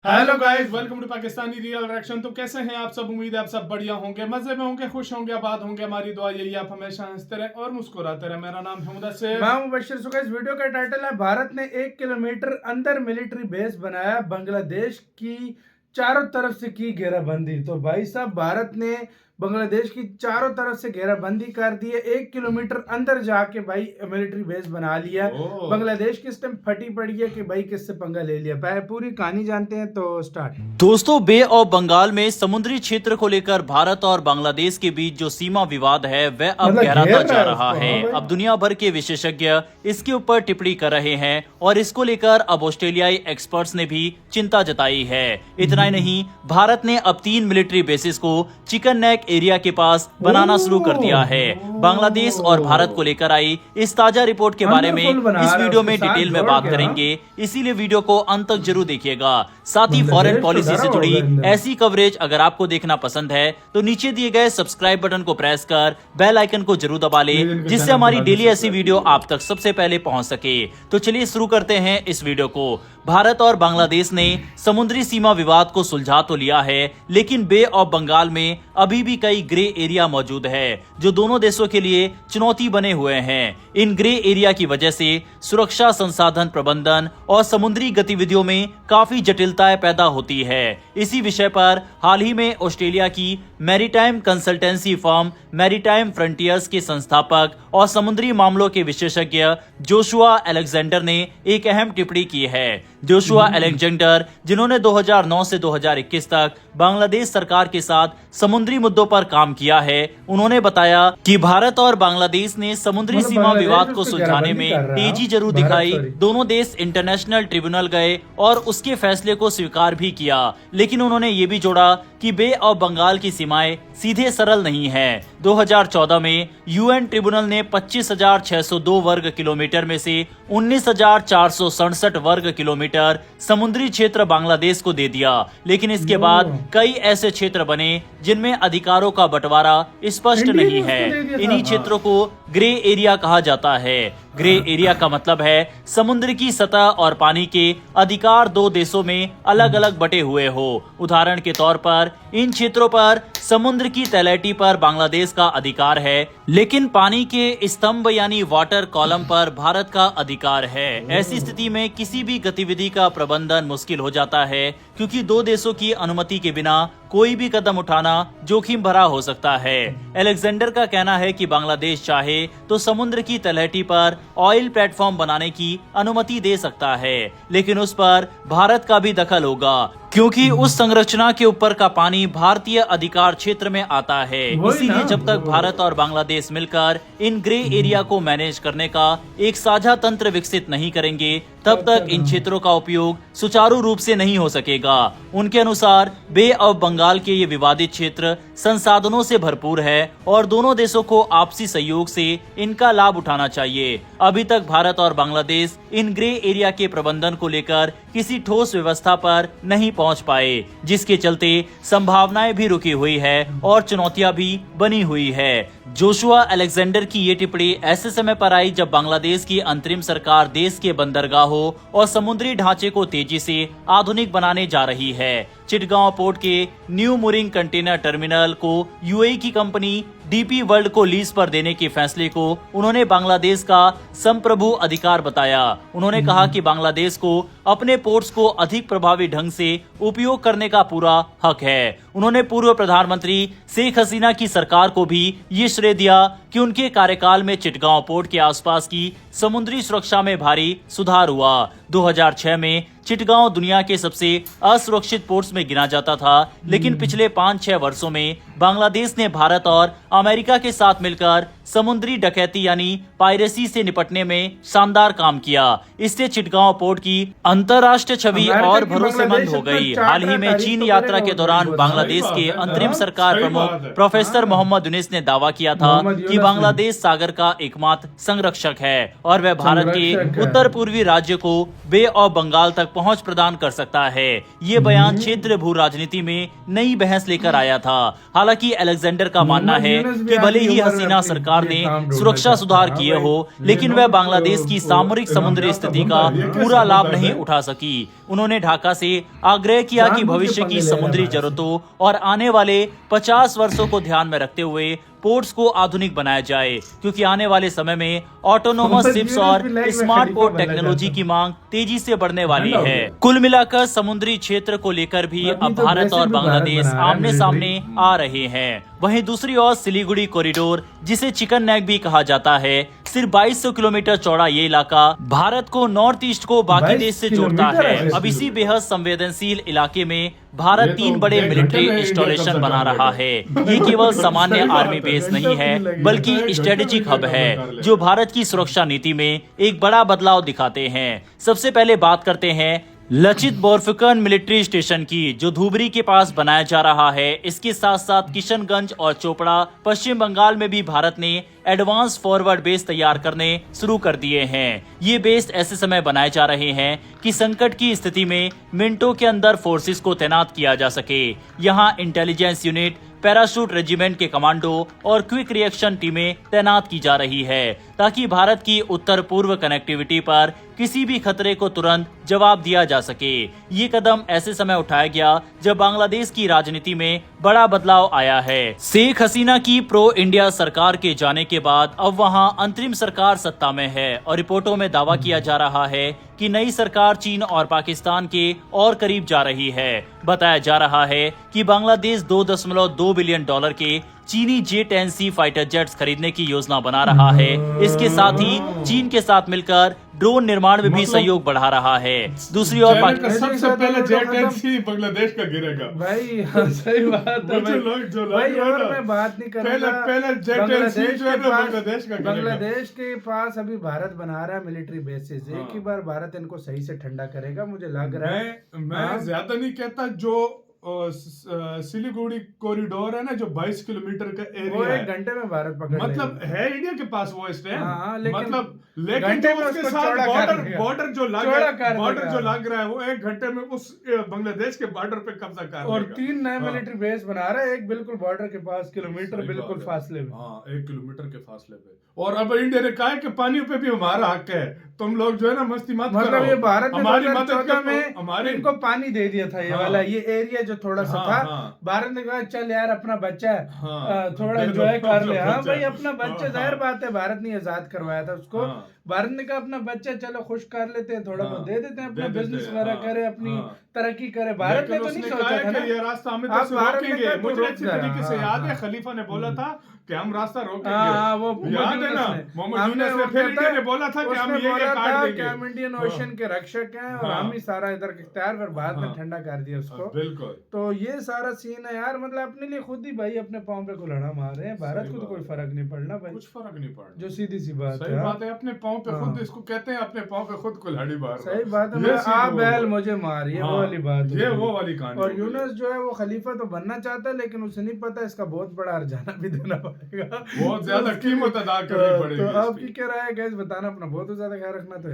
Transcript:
Hello guys, welcome to Pakistani real reaction. तो कैसे हैं आप सब? उम्मीद है आप सब बढ़िया होंगे, मजे में होंगे, खुश होंगे, आबाद होंगे। हमारी दुआ यही है आप हमेशा हंसते रहें और मुस्कुराते रहें। मेरा नाम है मुदस्सिर, मैं मुबशिर। सो गाइस, वीडियो का टाइटल है भारत ने 1 किलोमीटर अंदर मिलिट्री बेस बनाया, बांग्लादेश की चारों तरफ से की घेराबंदी। तो भाई साहब, भारत ने बांग्लादेश की चारों तरफ से घेराबंदी कर दी है। 1 किलोमीटर अंदर जाके भाई मिलिट्री बेस बना लिया। बांग्लादेश की इस टाइम फटी पड़ी है कि भाई किससे पंगा ले लिया। पहले पूरी कहानी जानते हैं, तो स्टार्ट। दोस्तों, बे ऑफ बंगाल में समुद्री क्षेत्र को लेकर भारत और बांग्लादेश के बीच जो सीमा विवाद है वह अब मतलब गहराता घेर जा रहा रहा है है। उसको, हाँ अब दुनिया भर के विशेषज्ञ इसके ऊपर टिप्पणी कर रहे हैं और इसको लेकर अब ऑस्ट्रेलियाई एक्सपर्ट्स ने भी चिंता जताई है। इतना ही नहीं, भारत ने अब 3 मिलिट्री बेसिस को चिकन नेक एरिया के पास बनाना शुरू कर दिया है। बांग्लादेश और भारत को लेकर आई इस ताजा रिपोर्ट के बारे में इस वीडियो में डिटेल में बात करेंगे, इसीलिए वीडियो को अंत तक जरूर देखिएगा। साथ ही फॉरेन पॉलिसी से जुड़ी ऐसी कवरेज अगर आपको देखना पसंद है तो नीचे दिए गए सब्सक्राइब बटन को प्रेस कर बेल आइकन को जरूर दबा ले, जिससे हमारी डेली ऐसी वीडियो आप तक सबसे पहले पहुंच सके। तो चलिए शुरू करते हैं इस वीडियो को। भारत और बांग्लादेश ने समुद्री सीमा विवाद को सुलझा तो लिया है, लेकिन बे ऑफ बंगाल में अभी भी कई ग्रे एरिया मौजूद है जो दोनों देशों के लिए चुनौती बने हुए हैं। इन ग्रे एरिया की वजह से सुरक्षा, संसाधन प्रबंधन और समुद्री गतिविधियों में काफी जटिलताएं पैदा होती है। इसी विषय पर हाल ही में ऑस्ट्रेलिया की maritime consultancy firm maritime frontiers के संस्थापक और समुद्री मामलों के विशेषज्ञ जोशुआ अलेक्जेंडर ने एक अहम टिप्पणी की है। जोशुआ अलेक्जेंडर, जिन्होंने 2009 से 2021 तक बांग्लादेश सरकार के साथ समुद्री मुद्दों पर काम किया है, उन्होंने बताया कि भारत और बांग्लादेश ने समुद्री सीमा विवाद को सुलझाने में तेजी जरूर दिखाई। दोनों देश इंटरनेशनल ट्रिब्यूनल गए और उसके फैसले को स्वीकार भी किया, लेकिन उन्होंने ये भी जोड़ा कि बे ऑफ बंगाल की सीमाएं सीधे सरल नहीं है। 2014 में यूएन ट्रिब्यूनल ने 25,602 वर्ग किलोमीटर में से 19,467 वर्ग किलोमीटर समुद्री क्षेत्र बांग्लादेश को दे दिया, लेकिन इसके बाद कई ऐसे क्षेत्र बने जिनमें अधिकारों का बंटवारा स्पष्ट नहीं है। इन्हीं क्षेत्रों को ग्रे एरिया कहा जाता है। ग्रे एरिया का मतलब है समुद्र की सतह और पानी के अधिकार दो देशों में अलग अलग बटे हुए हो। उदाहरण के तौर पर इन क्षेत्रों पर समुद्र की तलहटी पर बांग्लादेश का अधिकार है, लेकिन पानी के स्तंभ यानी वाटर कॉलम पर भारत का अधिकार है। ऐसी स्थिति में किसी भी गतिविधि का प्रबंधन मुश्किल हो जाता है, क्योंकि दो देशों की अनुमति के बिना कोई भी कदम उठाना जोखिम भरा हो सकता है। अलेक्जेंडर का कहना है कि बांग्लादेश चाहे तो समुद्र की तलहटी पर ऑयल प्लेटफॉर्म बनाने की अनुमति दे सकता है, लेकिन उस पर भारत का भी दखल होगा, क्योंकि उस संरचना के ऊपर का पानी भारतीय अधिकार क्षेत्र में आता है। इसीलिए जब तक भारत और बांग्लादेश मिलकर इन ग्रे एरिया को मैनेज करने का एक साझा तंत्र विकसित नहीं करेंगे, तब तक इन क्षेत्रों का उपयोग सुचारू रूप से नहीं हो सकेगा। उनके अनुसार बे ऑफ बंगाल के ये विवादित क्षेत्र संसाधनों से भरपूर है और दोनों देशों को आपसी सहयोग से इनका लाभ उठाना चाहिए। अभी तक भारत और बांग्लादेश इन ग्रे एरिया के प्रबंधन को लेकर किसी ठोस व्यवस्था पर नहीं पहुंच पाए, जिसके चलते संभावनाएं भी रुकी हुई है और चुनौतियां भी बनी हुई है। जोशुआ अलेक्जेंडर की ये टिप्पणी ऐसे समय पर आई जब बांग्लादेश की अंतरिम सरकार देश के बंदरगाहों और समुद्री ढांचे को तेजी से आधुनिक बनाने जा रही है। चिटगांव पोर्ट के न्यू मूरिंग कंटेनर टर्मिनल को यूएई की कंपनी डीपी वर्ल्ड को लीज पर देने के फैसले को उन्होंने बांग्लादेश का संप्रभु अधिकार बताया। उन्होंने कहा कि बांग्लादेश को अपने पोर्ट्स को अधिक प्रभावी ढंग से उपयोग करने का पूरा हक है। उन्होंने पूर्व प्रधानमंत्री शेख हसीना की सरकार को भी ये श्रेय दिया कि उनके कार्यकाल में चिटगांव पोर्ट के आसपास की समुद्री सुरक्षा में भारी सुधार हुआ। 2006 में चिटगांव दुनिया के सबसे असुरक्षित पोर्ट्स में गिना जाता था, लेकिन पिछले 5-6 वर्षों में बांग्लादेश ने भारत और अमेरिका के साथ मिलकर समुद्री डकैती यानी पायरेसी से निपटने में शानदार काम किया। इससे चिटगांव पोर्ट की अंतर्राष्ट्रीय छवि और भरोसेमंद हो गई। हाल ही में चीन यात्रा के दौरान बांग्लादेश के अंतरिम सरकार प्रमुख प्रोफेसर मोहम्मद यूनिस ने दावा किया था कि बांग्लादेश सागर का एकमात्र संरक्षक है और वह भारत के उत्तर पूर्वी राज्य को बे ऑफ बंगाल तक पहुंच प्रदान कर सकता है। ये बयान क्षेत्रीय भू राजनीति में नई बहस लेकर आया था। हालांकि अलेक्जेंडर का मानना है कि भले ही हसीना सरकार सरकार ने सुरक्षा सुधार किए हो, लेकिन वह बांग्लादेश की सामरिक समुद्री स्थिति का पूरा लाभ नहीं उठा सकी। उन्होंने ढाका से आग्रह किया कि भविष्य की समुद्री जरूरतों और आने वाले 50 वर्षों को ध्यान में रखते हुए पोर्ट्स को आधुनिक बनाया जाए, क्योंकि आने वाले समय में ऑटोनोमस शिप्स और स्मार्ट पोर्ट टेक्नोलॉजी की मांग तेजी से बढ़ने वाली है। कुल मिलाकर समुद्री क्षेत्र को लेकर भी अब भारत और बांग्लादेश आमने सामने आ रहे हैं। वहीं दूसरी ओर सिलीगुड़ी कॉरिडोर, जिसे चिकन नेक भी कहा जाता है, सिर्फ 2200 किलोमीटर चौड़ा ये इलाका भारत को नॉर्थ ईस्ट को बाकी देश से जोड़ता है। अब इसी बेहद संवेदनशील इलाके में भारत 3 बड़े मिलिट्री इंस्टॉलेशन बना रहा है। ये केवल सामान्य आर्मी बेस नहीं है, बल्कि स्ट्रेटेजिक हब है जो भारत की सुरक्षा नीति में एक बड़ा बदलाव दिखाते हैं। सबसे पहले बात करते हैं लचित बोरफुकन मिलिट्री स्टेशन की, जो धुबरी के पास बनाया जा रहा है। इसके साथ साथ किशनगंज और चोपड़ा पश्चिम बंगाल में भी भारत ने एडवांस फॉरवर्ड बेस तैयार करने शुरू कर दिए हैं। ये बेस ऐसे समय बनाए जा रहे हैं कि संकट की स्थिति में मिनटों के अंदर फोर्सेस को तैनात किया जा सके। यहाँ इंटेलिजेंस यूनिट, पैराशूट रेजिमेंट के कमांडो और क्विक रिएक्शन टीमें तैनात की जा रही है, ताकि भारत की उत्तर पूर्व कनेक्टिविटी पर किसी भी खतरे को तुरंत जवाब दिया जा सके। ये कदम ऐसे समय उठाया गया जब बांग्लादेश की राजनीति में बड़ा बदलाव आया है। शेख हसीना की प्रो इंडिया सरकार के जाने के बाद अब वहां अंतरिम सरकार सत्ता में है और रिपोर्टों में दावा किया जा रहा है कि नई सरकार चीन और पाकिस्तान के और करीब जा रही है। बताया जा रहा है कि बांग्लादेश $2.2 बिलियन के चीनी J-10C फाइटर जेट्स खरीदने की योजना बना रहा है। इसके साथ ही चीन के साथ मिलकर ड्रोन निर्माण में भी सहयोग बढ़ा रहा है। दूसरी ओर सबसे पहले J-10C बांग्लादेश का गिरेगा भाई। सही बात है भाई। और मैं बात नहीं करूंगा, पहले J-10C जो है बांग्लादेश का गिरेगा। बांग्लादेश के पास अभी भारत बना रहा है मिलिट्री बेसिस। एक ही बार भारत इनको सही से ठंडा करेगा, मुझे लग रहा है। मैं ज्यादा नहीं कहता, जो सिलीगुड़ी कॉरिडोर है ना, जो 22 किलोमीटर का एरिया है, 1 घंटे में भारत पकड़ मतलब है इंडिया के पास वो स्टैंड, लेकिन जो उसके साथ बॉर्डर जो लग रहा है वो 1 घंटे में उस बांग्लादेश के बॉर्डर पे कब्जा कर लेगा। और 3 नए मिलिट्री बेस बना रहा है, एक बिल्कुल बॉर्डर के पास किलोमीटर बिल्कुल फासले में। 1 किलोमीटर के फासले पे। और अब इंडिया ने कहा है कि पानी पे भी हमारा हक है, तुम लोग जो है ना मस्ती मत करो। मतलब ये भारत ने हमारी 2014 में हमारे इनको पानी दे दिया था, ये वाला ये एरिया जो थोड़ा सा था। भारत ने कहा चल यार अपना बच्चा है, थोड़ा एंजॉय कर ले। हाँ भाई, अपना बच्चा, जाहिर बात है भारत ने आजाद करवाया था उसको। भारत ने कहा अपना बच्चा चलो खुश कर लेते हैं, थोड़ा बहुत दे देते हैं, अपना बिजनेस वगैरह करे, अपनी तरक्की करे। भारत ने तो नहीं सोचा था ना ये रास्ता हमें तो रोकेंगे। मुझे अच्छी तरीके से याद है खलीफा ने बोला था कि हम रास्ता रोकेंगे। वो याद है ना, मोहम्मद यूनस ने फिर इंडिया ने बोला था कि हम ये काट देंगे, हम इंडियन ओशन के रक्षक हैं और हम ही सारा इधर इख्तियार, फिर बाद में ठंडा कर दिया उसको। बिल्कुल। तो ये सारा सीन है यार, मतलब अपने लिए खुद ही भाई अपने पाँव पे कुल्हाड़ा मार रहे हैं। भारत को तो कोई फर्क नहीं पड़ना भाई, कुछ फर्क नहीं पड़ना, जो सीधी सी बात है। सही बात है, अपने पाँव पे खुद, इसको कहते हैं अपने पाँव पे खुद कुल्हाड़ी मार। सही बात है, आप बैल मुझे मार, ये वो वाली बात, ये वो वाली कहानी। और यूनुस जो है वो खलीफा तो बनना चाहता है, लेकिन उसे नहीं पता इसका बहुत बड़ा हर्जाना भी देना पड़ेगा, बहुत ज्यादा कीमत अदा करनी पड़ेगी। तो आपकी क्या राय है गाइस, बताना, अपना बहुत ज्यादा ख्याल रखना। तो